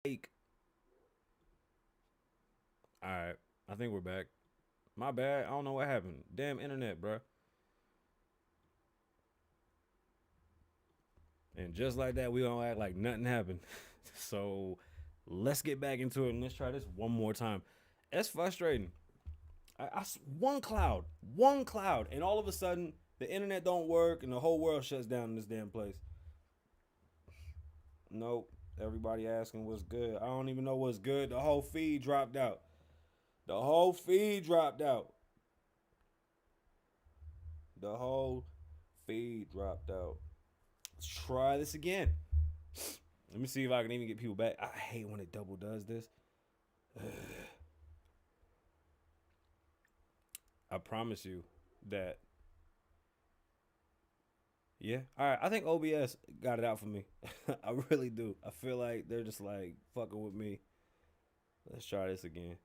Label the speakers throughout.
Speaker 1: All right, I think we're back. My bad. I don't know what happened. Damn internet, bro. And just like that, we don't act like nothing happened. So let's get back into it and let's try this one more time. It's frustrating. One cloud, and all of a sudden the internet don't work and the whole world shuts down in this damn place. Nope. Everybody asking what's good. I don't even know what's good. The whole feed dropped out. The whole feed dropped out. The whole feed dropped out. Let's try this again. Let me see if I can even get people back. I hate when it double does this. I promise you that. Yeah. All right. I think OBS got it out for me. I really do. I feel like they're just like fucking with me. Let's try this again.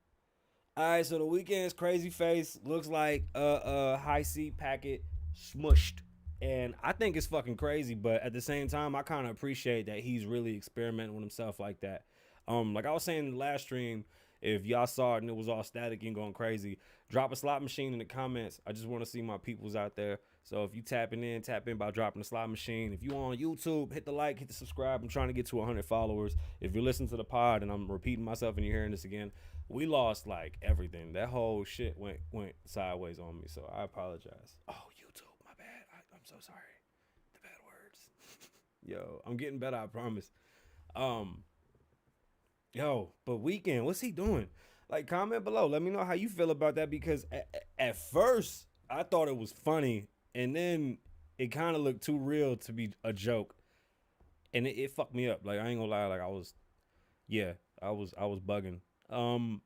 Speaker 1: All right. So the Weeknd's crazy face looks like a high seat packet smushed. And I think it's fucking crazy, but at the same time, I kind of appreciate that he's really experimenting with himself like that. Like I was saying in the last stream, if y'all saw it and it was all static and going crazy, drop a slot machine in the comments. I just want to see my peoples out there. So if you tap in by dropping the slot machine. If you on YouTube, hit the like, hit the subscribe. I'm trying to get to 100 followers. If you're listening to the pod and I'm repeating myself and you're hearing this again, we lost like everything. That whole shit went sideways on me. So I apologize. Oh, YouTube, my bad. I'm so sorry. The bad words. Yo, I'm getting better, I promise. Um, but Weeknd, what's he doing? Like, comment below. Let me know how you feel about that because at first I thought it was funny, and then it kind of looked too real to be a joke, and it fucked me up. Like I ain't gonna lie, like yeah, I was bugging. Um,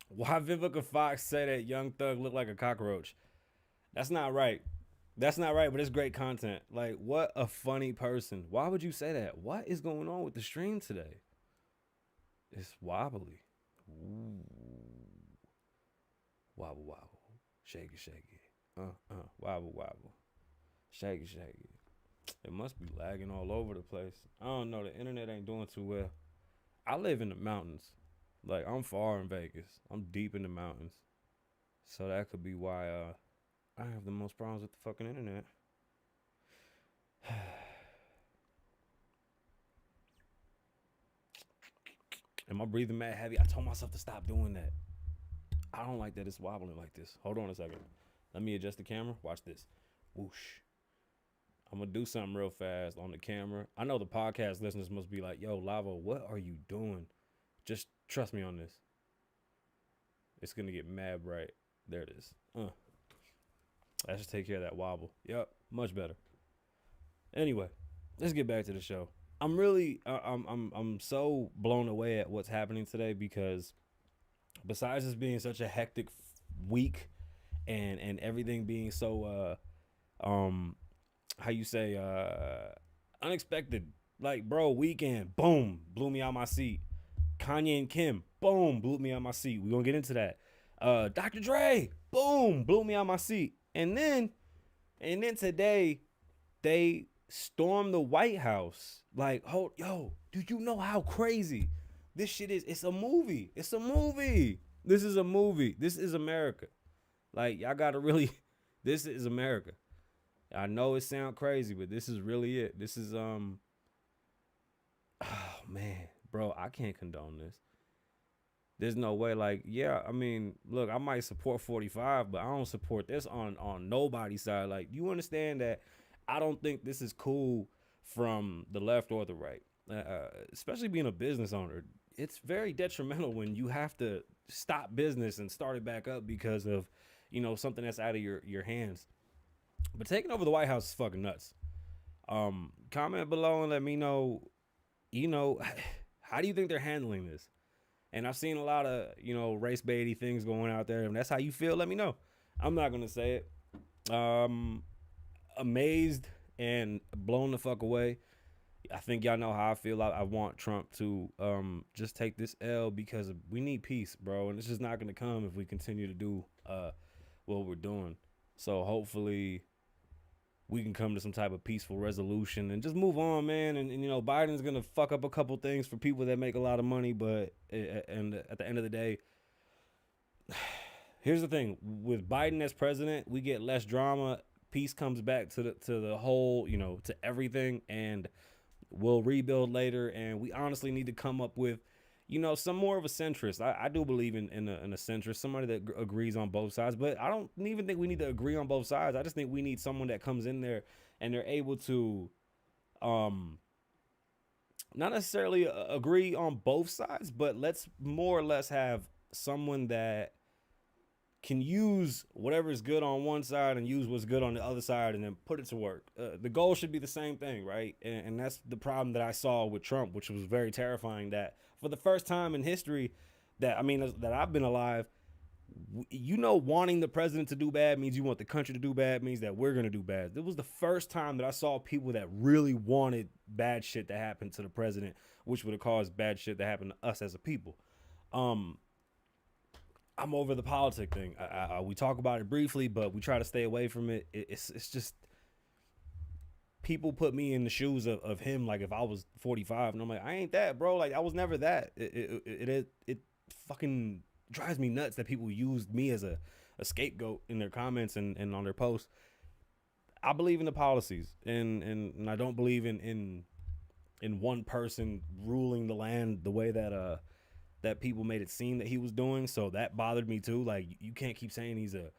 Speaker 1: why Vivica Fox said that Young Thug looked like a cockroach? That's not right. That's not right, but it's great content. Like, what a funny person. Why would you say that? What is going on with the stream today? It's wobbly. Ooh. Wobble, wobble. Shake it, shake it. Wobble, wobble. Shake it, shake it. It must be lagging all over the place. I don't know. The internet ain't doing too well. I live in the mountains. Like, I'm far in Vegas. I'm deep in the mountains. So that could be why I have the most problems with the fucking internet. Am I breathing mad heavy? I told myself to stop doing that. I don't like that it's wobbling like this. Hold on a second. Let me adjust the camera. Watch this. Whoosh. I'm going to do something real fast on the camera. I know the podcast listeners must be like, yo, Lavo, what are you doing? Just trust me on this. It's going to get mad bright. There it is. I should take care of that wobble. Yep, much better. Anyway, let's get back to the show. I'm so blown away at what's happening today because besides this being such a hectic week and everything being so how you say unexpected, like bro, Weeknd, boom, blew me out my seat. Kanye and Kim, boom, blew me out my seat. We're gonna get into that. Dr. Dre, boom, blew me out my seat. And then today they stormed the White House. Like, yo, do you know how crazy this shit is? It's a movie. It's a movie. This is a movie. This is America. Like, y'all gotta really, this is America. I know it sounds crazy, but this is really it. This is oh man, bro, I can't condone this. There's no way. Like, yeah, I mean, look, I might support 45, but I don't support this on nobody's side. Like, you understand that I don't think this is cool from the left or the right, especially being a business owner. It's very detrimental when you have to stop business and start it back up because of, something that's out of your hands. But taking over the White House is fucking nuts. Comment below and let me know, how do you think they're handling this? And I've seen a lot of, race baity things going out there. And that's how you feel, let me know. I'm not going to say it. Amazed and blown the fuck away. I think y'all know how I feel. I want Trump to just take this L because we need peace, bro. And it's just not going to come if we continue to do what we're doing. So hopefully we can come to some type of peaceful resolution and just move on, man. And you know, Biden's gonna fuck up a couple things for people that make a lot of money, but and at the end of the day, here's the thing: with Biden as president, we get less drama. Peace comes back to the whole, you know, to everything, and we'll rebuild later. And we honestly need to come up with, you know, some more of a centrist. I do believe in a centrist, somebody that agrees on both sides. But I don't even think we need to agree on both sides. I just think we need someone that comes in there and they're able to, not necessarily agree on both sides, but let's more or less have someone that can use whatever is good on one side and use what's good on the other side and then put it to work. The goal should be the same thing, right? And that's the problem that I saw with Trump, which was very terrifying, that for the first time in history that I've been alive, you know, wanting the president to do bad means you want the country to do bad, means that we're going to do bad. It was the first time that I saw people that really wanted bad shit to happen to the president, which would have caused bad shit to happen to us as a people. I'm over the politic thing. We talk about it briefly, but we try to stay away from it. It's just, people put me in the shoes of him. Like if I was 45 and I'm like, I ain't that, bro. Like I was never that. It fucking drives me nuts that people used me as a scapegoat in their comments and on their posts. I believe in the policies and I don't believe in one person ruling the land the way that people made it seem that he was doing. So that bothered me too. Like you can't keep saying he's a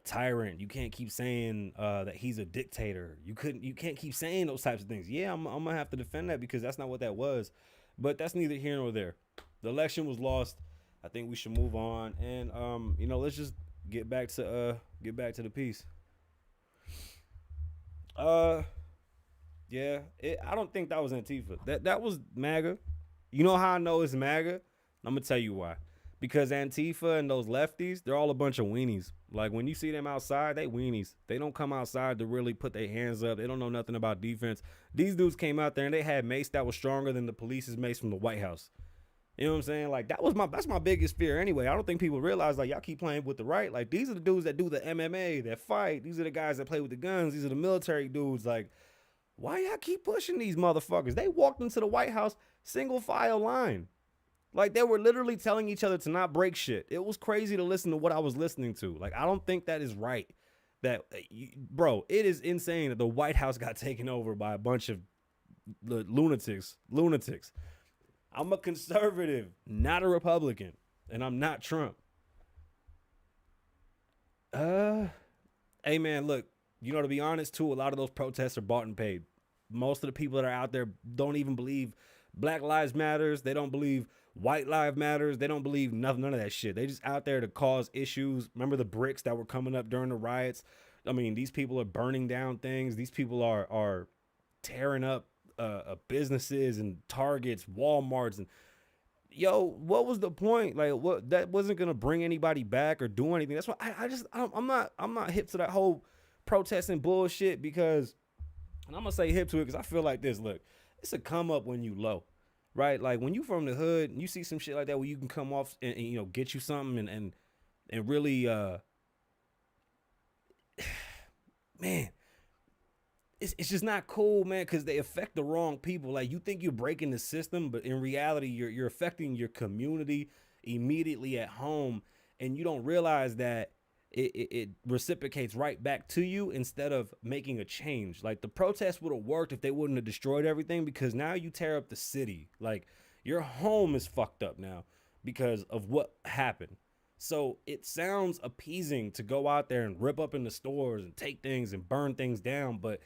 Speaker 1: tyrant. You can't keep saying that he's a dictator. You can't keep saying those types of things. Yeah, I'm gonna have to defend that because that's not what that was. But that's neither here nor there. The election was lost. I think we should move on and you know, let's just get back to the peace. Yeah, I don't think that was Antifa. That was MAGA. You know how I know it's MAGA? I'm going to tell you why. Because Antifa and those lefties, they're all a bunch of weenies. Like when you see them outside, they weenies. They don't come outside to really put their hands up. They don't know nothing about defense. These dudes came out there and they had mace that was stronger than the police's mace from the White House. You know what I'm saying? Like that's my biggest fear anyway. I don't think people realize, like, y'all keep playing with the right. Like these are the dudes that do the MMA, that fight. These are the guys that play with the guns. These are the military dudes. Like, why y'all keep pushing these motherfuckers? They walked into the White House single file line. Like they were literally telling each other to not break shit. It was crazy to listen to what I was listening to. Like, I don't think that is right. Bro, it is insane that the White House got taken over by a bunch of lunatics. I'm a conservative, not a Republican, and I'm not Trump. Hey man, look, you know, to be honest too, a lot of those protests are bought and paid. Most of the people that are out there don't even believe Black Lives Matters. They don't believe White Lives Matters. They don't believe none of that shit. They just out there to cause issues. Remember the bricks that were coming up during the riots? I mean, these people are burning down things. These people are tearing up businesses and Targets, Walmarts, and yo, what was the point? Like, what, that wasn't gonna bring anybody back or do anything. That's why I'm not hip to that whole protesting bullshit, because, and I'm gonna say hip to it because I feel like this. Look, it's a come up when you low, right? Like when you from the hood and you see some shit like that where you can come off and you know, get you something and really man, it's just not cool, man, because they affect the wrong people. Like, you think you're breaking the system, but in reality, you're affecting your community immediately at home, and you don't realize that it reciprocates right back to you instead of making a change. Like, the protest would have worked if they wouldn't have destroyed everything, because now you tear up the city. Like, your home is fucked up now because of what happened. So it sounds appeasing to go out there and rip up in the stores and take things and burn things down, but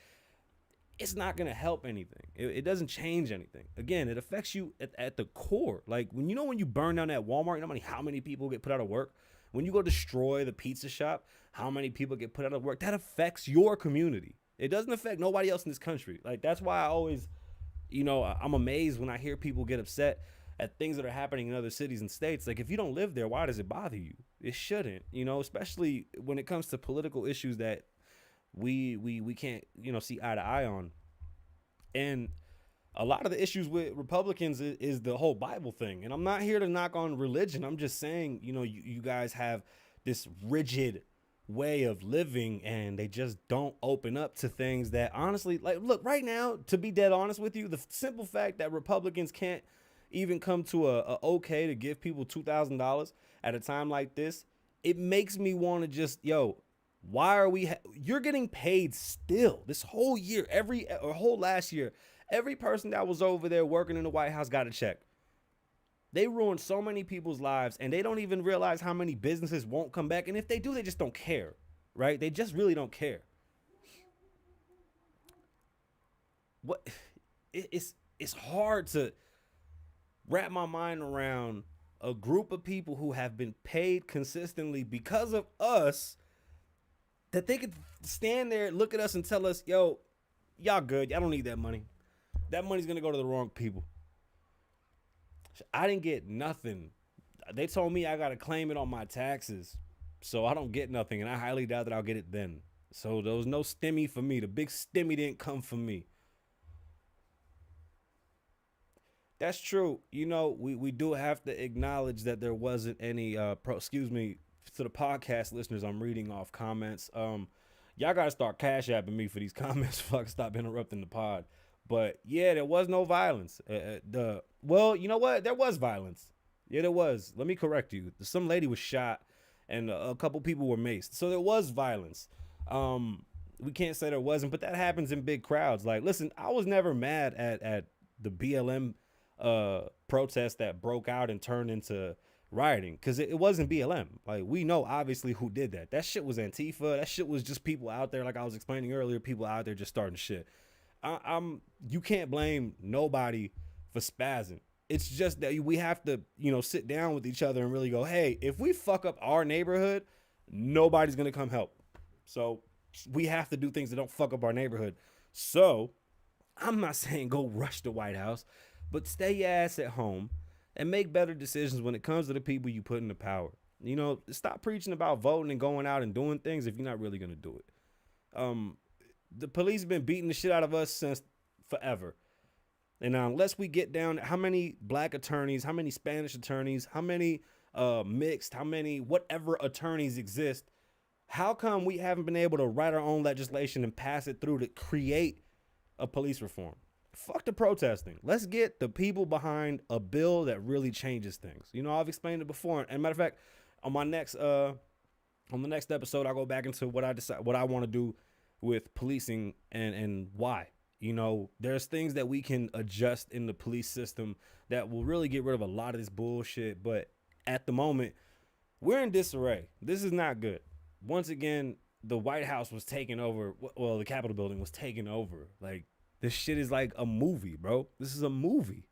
Speaker 1: it's not going to help anything. It doesn't change anything. Again, it affects you at the core. Like, when you burn down that Walmart, you know how many people get put out of work? When you go destroy the pizza shop, how many people get put out of work? That affects your community. It doesn't affect nobody else in this country. Like, that's why I always, you know, I'm amazed when I hear people get upset at things that are happening in other cities and states. Like, if you don't live there, why does it bother you? It shouldn't, you know, especially when it comes to political issues that we can't, you know, see eye to eye on. And a lot of the issues with Republicans is the whole Bible thing. And I'm not here to knock on religion. I'm just saying, you know, you guys have this rigid way of living, and they just don't open up to things that honestly, like, look, right now, to be dead honest with you, the simple fact that Republicans can't even come to a okay to give people $2,000 at a time like this, it makes me want to just, yo, why are we you're getting paid still this whole year, every or whole last year, every person that was over there working in the White House got a check. They ruined so many people's lives, and they don't even realize how many businesses won't come back. And if they do, they just don't care, right? They just really don't care. What it's hard to wrap my mind around a group of people who have been paid consistently because of us, that they could stand there, look at us, and tell us, yo, y'all good. Y'all don't need that money. That money's going to go to the wrong people. I didn't get nothing. They told me I got to claim it on my taxes, so I don't get nothing, and I highly doubt that I'll get it then. So there was no stimmy for me. The big stimmy didn't come for me. That's true. You know, we do have to acknowledge that there wasn't any excuse me, to the podcast listeners, I'm reading off comments. Y'all gotta start cash apping me for these comments so I can stop interrupting the pod. But yeah, there was no violence. Well, you know what? There was violence. Yeah, there was. Let me correct you. Some lady was shot, and a couple people were maced. So there was violence. We can't say there wasn't, but that happens in big crowds. Like, listen, I was never mad at the BLM protest that broke out and turned into rioting, because it wasn't BLM. Like, we know obviously who did that. That shit was Antifa. That shit was just people out there, like I was explaining earlier, people out there just starting shit. You can't blame nobody for spazzing. It's just that we have to, sit down with each other and really go, hey, if we fuck up our neighborhood, nobody's gonna come help. So we have to do things that don't fuck up our neighborhood. So I'm not saying go rush the White House, but stay your ass at home and make better decisions when it comes to the people you put into power. Stop preaching about voting and going out and doing things if you're not really gonna do it. The police have been beating the shit out of us since forever. And unless we get down, how many black attorneys, how many Spanish attorneys, how many mixed, how many whatever attorneys exist, how come we haven't been able to write our own legislation and pass it through to create a police reform? Fuck the protesting. Let's get the people behind a bill that really changes things. I've explained it before. And matter of fact, on the next episode, I'll go back into what I want to do with policing and why. There's things that we can adjust in the police system that will really get rid of a lot of this bullshit. But at the moment, we're in disarray. This is not good. Once again, the White House was taken over. Well, the Capitol building was taken over. Like, this shit is like a movie, bro. This is a movie.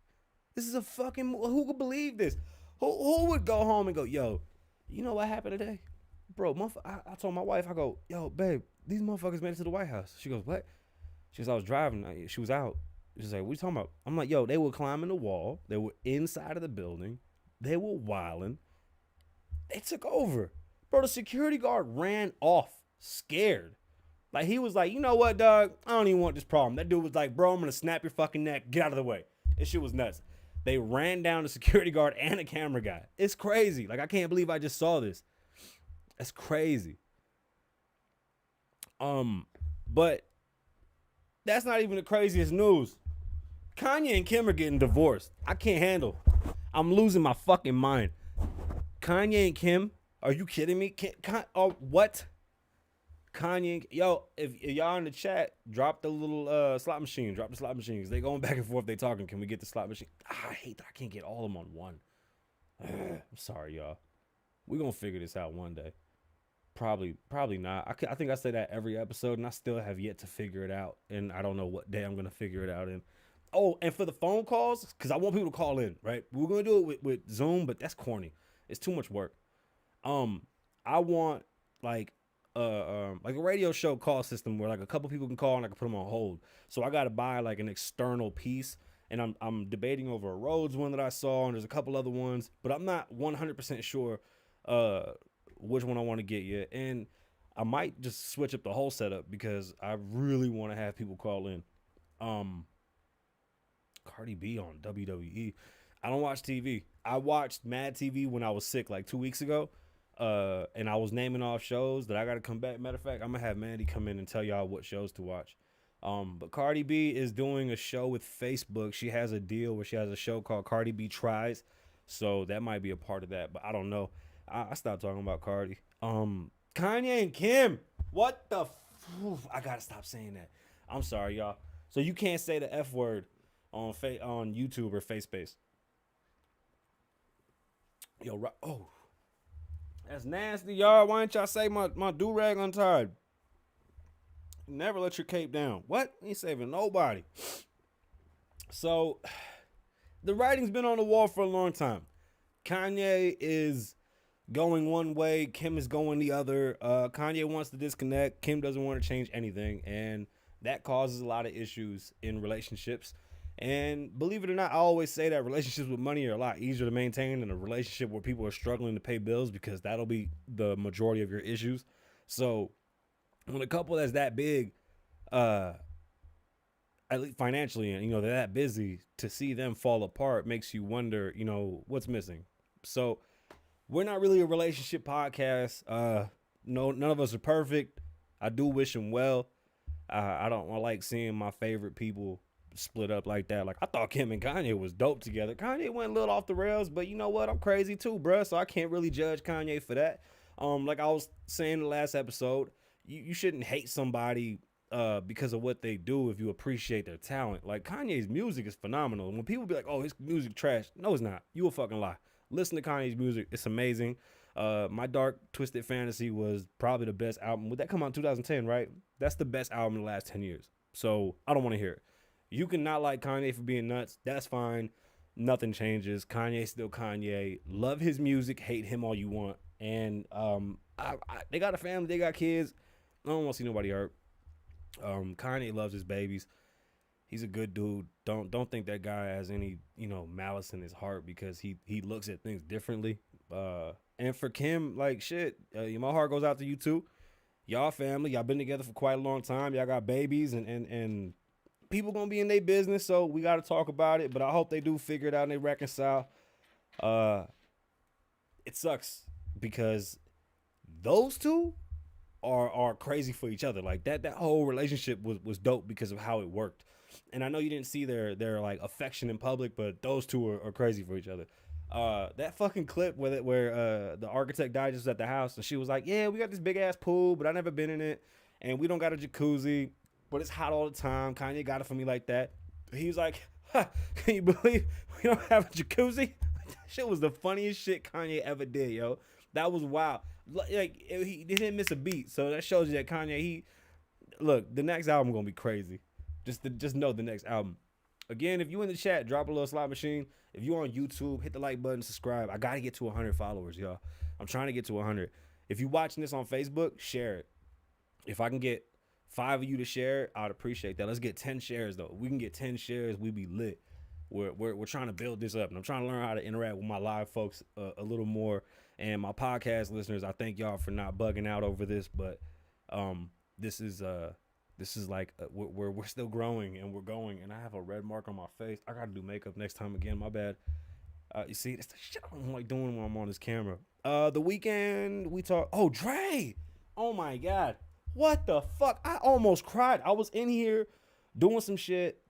Speaker 1: This is a fucking, who could believe this? Who would go home and go, yo, you know what happened today? Bro, I told my wife, I go, yo, babe, these motherfuckers made it to the White House. She goes, what? She goes, I was driving. She was out. She's like, what you talking about? I'm like, yo, they were climbing the wall. They were inside of the building. They were wilding. They took over. Bro, the security guard ran off, scared. Like, he was like, you know what, dog? I don't even want this problem. That dude was like, bro, I'm going to snap your fucking neck. Get out of the way. This shit was nuts. They ran down the security guard and the camera guy. It's crazy. Like, I can't believe I just saw this. That's crazy. But that's not even the craziest news. Kanye and Kim are getting divorced. I can't handle. I'm losing my fucking mind. Kanye and Kim? Are you kidding me? What? Kanye, yo, if y'all in the chat, drop the little slot machine. Drop the slot machines. They going back and forth. They talking. Can we get the slot machine? I hate that I can't get all of them on one. I'm sorry, y'all. We're going to figure this out one day. Probably not. I think I say that every episode, and I still have yet to figure it out. And I don't know what day I'm going to figure it out in. Oh, and for the phone calls, because I want people to call in, right? We're going to do it with Zoom, but that's corny. It's too much work. I want, like a radio show call system where like a couple people can call and I can put them on hold. So I got to buy like an external piece, and I'm debating over a Rhodes one that I saw, and there's a couple other ones, but I'm not 100% sure which one I want to get yet. And I might just switch up the whole setup because I really want to have people call in. Cardi B on WWE. I don't watch TV. I watched Mad TV when I was sick like 2 weeks ago. And I was naming off shows that I got to come back. Matter of fact, I'm gonna have Mandy come in and tell y'all what shows to watch. But Cardi B is doing a show with Facebook. She has a deal where she has a show called Cardi B Tries, so that might be a part of that. But I don't know. I stopped talking about Cardi. Kanye and Kim. What the? I gotta stop saying that. I'm sorry, y'all. So you can't say the F word on YouTube or FaceSpace. Yo, oh, that's nasty, y'all. Why didn't y'all say my do-rag untied? Never let your cape down. What? Ain't saving nobody. So, the writing's been on the wall for a long time. Kanye is going one way. Kim is going the other. Kanye wants to disconnect. Kim doesn't want to change anything. And that causes a lot of issues in relationships. And believe it or not, I always say that relationships with money are a lot easier to maintain than a relationship where people are struggling to pay bills, because that'll be the majority of your issues. So, when a couple that's that big, at least financially, and they're that busy, to see them fall apart makes you wonder, what's missing. So we're not really a relationship podcast. No, none of us are perfect. I do wish them well. I don't like seeing my favorite people split up like that. Like, I thought Kim and Kanye was dope together. Kanye went a little off the rails, but you know what? I'm crazy too, bruh. So I can't really judge Kanye for that. Like I was saying in the last episode, you shouldn't hate somebody because of what they do if you appreciate their talent. Like, Kanye's music is phenomenal. And when people be like, oh, his music trash, no, it's not. You a fucking lie. Listen to Kanye's music. It's amazing. My Dark Twisted Fantasy was probably the best album. Would that come out in 2010, right? That's the best album in the last 10 years. So I don't want to hear it. You can not like Kanye for being nuts. That's fine. Nothing changes. Kanye's still Kanye. Love his music. Hate him all you want. And they got a family. They got kids. I don't want to see nobody hurt. Kanye loves his babies. He's a good dude. Don't think that guy has any, malice in his heart, because he looks at things differently. And for Kim, like, shit, my heart goes out to you too. Y'all family. Y'all been together for quite a long time. Y'all got babies, and people gonna be in their business, so we got to talk about it. But I hope they do figure it out and they reconcile. It sucks because those two are crazy for each other. Like, that whole relationship was dope because of how it worked. And I know you didn't see their like affection in public, but those two are crazy for each other. That fucking clip where the architect died just at the house, and she was like, yeah, we got this big ass pool, but I never been in it, and we don't got a jacuzzi, but it's hot all the time. Kanye got it for me like that. He was like, can you believe we don't have a jacuzzi? That shit was the funniest shit Kanye ever did, yo. That was wild. Like, he didn't miss a beat. So that shows you that Kanye, look, the next album gonna be crazy. Just know the next album. Again, if you in the chat, drop a little slot machine. If you on YouTube, hit the like button, subscribe. I gotta get to 100 followers, y'all. I'm trying to get to 100. If you watching this on Facebook, share it. If I can get 5 of you to share it, I'd appreciate that. Let's get 10 shares though. If we can get 10 shares, we be lit. We're trying to build this up, and I'm trying to learn how to interact with my live folks a little more. And my podcast listeners, I thank y'all for not bugging out over this, but this is like we're still growing and we're going. And I have a red mark on my face. I gotta do makeup next time again. My bad. You see, it's the shit I don't like doing when I'm on this camera. The Weeknd, we talk. Oh, Dre. Oh my God. What the fuck? I almost cried. I was in here doing some shit,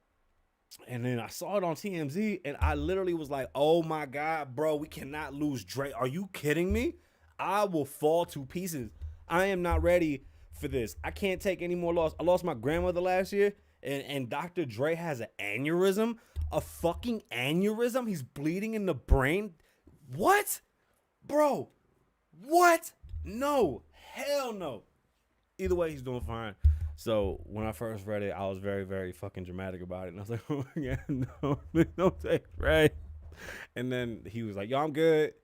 Speaker 1: and then I saw it on TMZ, and I literally was like, oh my God, bro, we cannot lose Dre. Are you kidding me? I will fall to pieces. I am not ready for this. I can't take any more loss. I lost my grandmother last year, and Dr. Dre has an aneurysm. A fucking aneurysm? He's bleeding in the brain? What? Bro, what? No. Hell no. Either way, he's doing fine. So when I first read it, I was very, very fucking dramatic about it. And I was like, oh my God, no, please don't take Ray. And then he was like, yo, I'm good.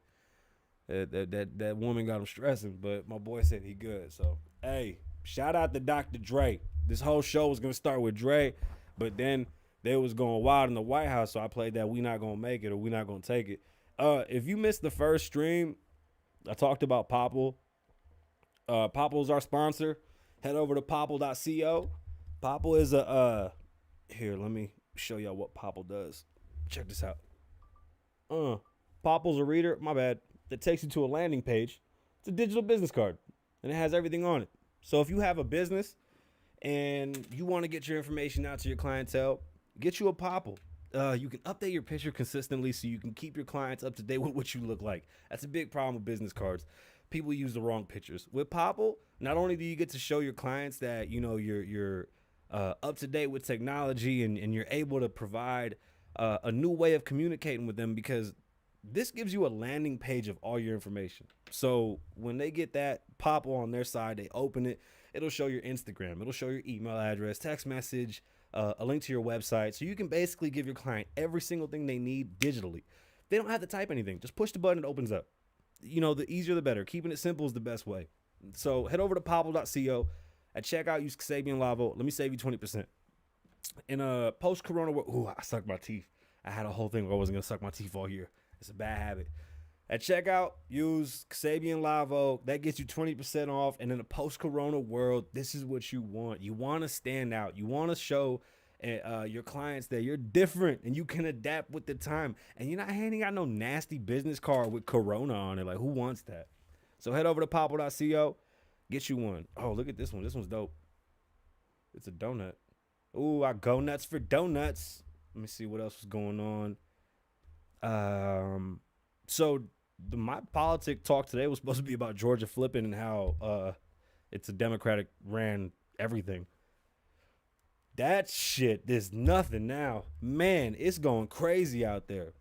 Speaker 1: That woman got him stressing, but my boy said he good. So, hey, shout out to Dr. Dre. This whole show was going to start with Dre, but then they was going wild in the White House, so I played that We Not Gonna Make It or We Not Gonna Take It. If you missed the first stream, I talked about Popple. Popple's our sponsor. Head over to popple.co. Popple is here, let me show y'all what Popple does. Check this out. Popple's a reader, my bad, that takes you to a landing page It's a digital business card, and it has everything on it. So if you have a business and you want to get your information out to your clientele, get you a Popple. You can update your picture consistently so you can keep your clients up to date with what you look like. That's a big problem with business cards. People use the wrong pictures. With Popple, not only do you get to show your clients that you're up to date with technology and you're able to provide a new way of communicating with them, because this gives you a landing page of all your information. So when they get that Popple on their side, they open it. It'll show your Instagram. It'll show your email address, text message, a link to your website. So you can basically give your client every single thing they need digitally. They don't have to type anything. Just push the button, it opens up. The easier the better. Keeping it simple is the best way. So head over to popple.co. At checkout, use Kasabian Lavoe. Let me save you 20%. In a post-corona world, ooh, I sucked my teeth. I had a whole thing where I wasn't going to suck my teeth all year. It's a bad habit. At checkout, use Kasabian Lavoe. That gets you 20% off. And in a post-corona world, this is what you want. You want to stand out. You want to show your clients that you're different and you can adapt with the time. And you're not handing out no nasty business card with Corona on it. Like, who wants that? So head over to popple.co. Get you one. Oh, look at this one. This one's dope. It's a donut. Ooh, I go nuts for donuts. Let me see what else was going on. So my politic talk today was supposed to be about Georgia flipping and how it's a Democratic ran everything. That shit, there's nothing now. Man, it's going crazy out there.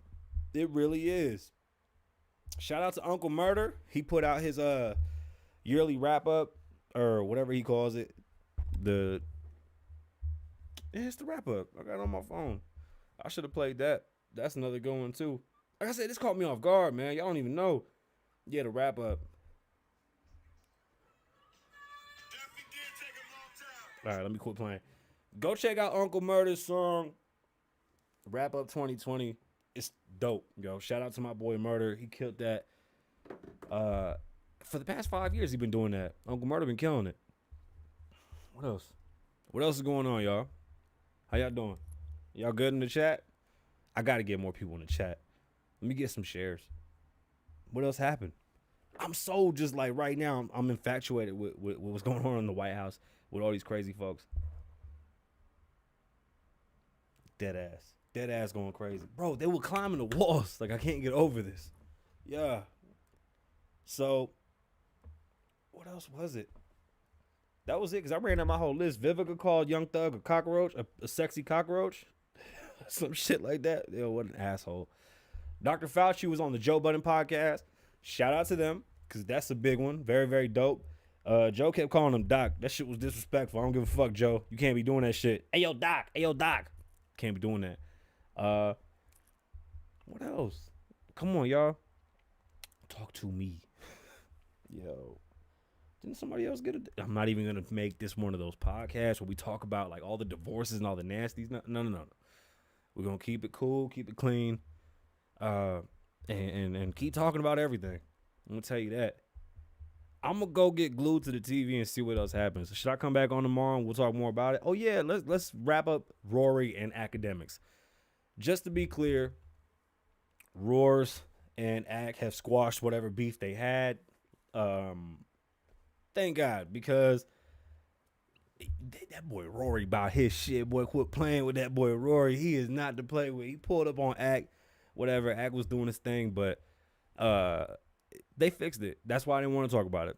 Speaker 1: It really is. Shout out to Uncle Murder. He put out his yearly wrap up, or whatever he calls it. It's the wrap up. I got it on my phone. I should have played that. That's another good one too. Like I said, this caught me off guard, man. Y'all don't even know. Yeah, the wrap up. All right, let me quit playing. Go check out Uncle Murder's song, Wrap Up 2020. It's dope, yo. Shout out to my boy Murder. He killed that. For the past 5 years, he been doing that. Uncle Murder been killing it. What else? What else is going on, y'all? How y'all doing? Y'all good in the chat? I got to get more people in the chat. Let me get some shares. What else happened? I'm so just like right now, I'm infatuated with what's going on in the White House with all these crazy folks. Dead ass going crazy. Bro, they were climbing the walls. Like, I can't get over this. Yeah. So, what else was it? That was it, because I ran down my whole list. Vivica called Young Thug a cockroach, a sexy cockroach. Some shit like that. Yo, what an asshole. Dr. Fauci was on the Joe Budden podcast. Shout out to them, because that's a big one. Very, very dope. Joe kept calling him Doc. That shit was disrespectful. I don't give a fuck, Joe. You can't be doing that shit. Hey, yo, Doc. Hey, yo, Doc. Can't be doing that. What else? Come on, y'all. Talk to me. Yo. Didn't somebody else get it? I'm not even going to make this one of those podcasts where we talk about like all the divorces and all the nasties. No. We're going to keep it cool, keep it clean, and keep talking about everything. I'm going to tell you that. I'm going to go get glued to the TV and see what else happens. Should I come back on tomorrow and we'll talk more about it? Oh, yeah, let's wrap up Rory and academics. Just to be clear, Roars and Ak have squashed whatever beef they had. Thank God, because that boy Rory about his shit. Boy, quit playing with that boy Rory. He is not to play with. He pulled up on Ak, whatever. Ak was doing his thing, but they fixed it. That's why I didn't want to talk about it.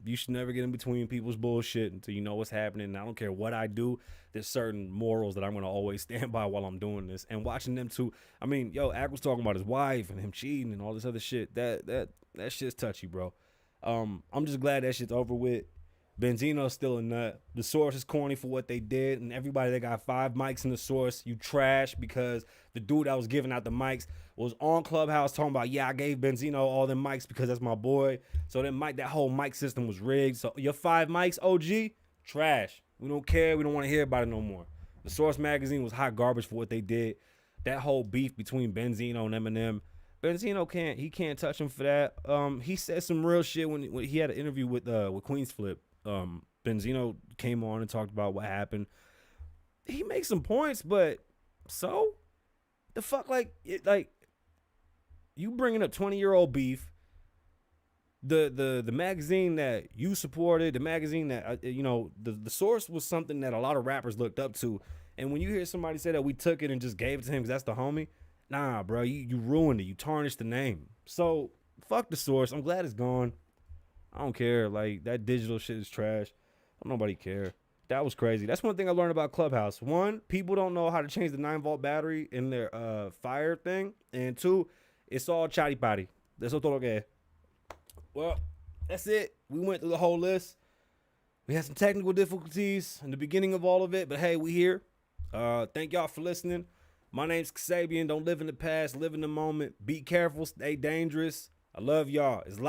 Speaker 1: You should never get in between people's bullshit until you know what's happening. And I don't care what I do. There's certain morals that I'm going to always stand by while I'm doing this. And watching them too. I mean, yo, Ak was talking about his wife and him cheating and all this other shit. That shit's touchy, bro. I'm just glad that shit's over with. Benzino's still a nut. The Source is corny for what they did, and everybody that got 5 mics in the Source, you trash, because the dude that was giving out the mics was on Clubhouse talking about, yeah, I gave Benzino all them mics because that's my boy. So that whole mic system was rigged. So your 5 mics, OG, trash. We don't care. We don't want to hear about it no more. The Source magazine was hot garbage for what they did. That whole beef between Benzino and Eminem. Benzino can't touch him for that. He said some real shit when he had an interview with Queen's Flip. Benzino came on and talked about what happened. He makes some points, but so the fuck, like you bringing up 20-year-old beef. The magazine that you supported, the magazine that the source was something that a lot of rappers looked up to. And when you hear somebody say that we took it and just gave it to him because that's the homie, nah, bro, you ruined it. You tarnished the name. So fuck the source. I'm glad it's gone. I don't care. Like, that digital shit is trash. Don't nobody care. That was crazy. That's one thing I learned about Clubhouse. One, people don't know how to change the 9-volt battery in their fire thing. And two, it's all chatty patty. That's todo lo que es. Well, that's it. We went through the whole list. We had some technical difficulties in the beginning of all of it, but hey, we here. Thank y'all for listening. My name's Kasabian. Don't live in the past, live in the moment. Be careful, stay dangerous. I love y'all. It's live.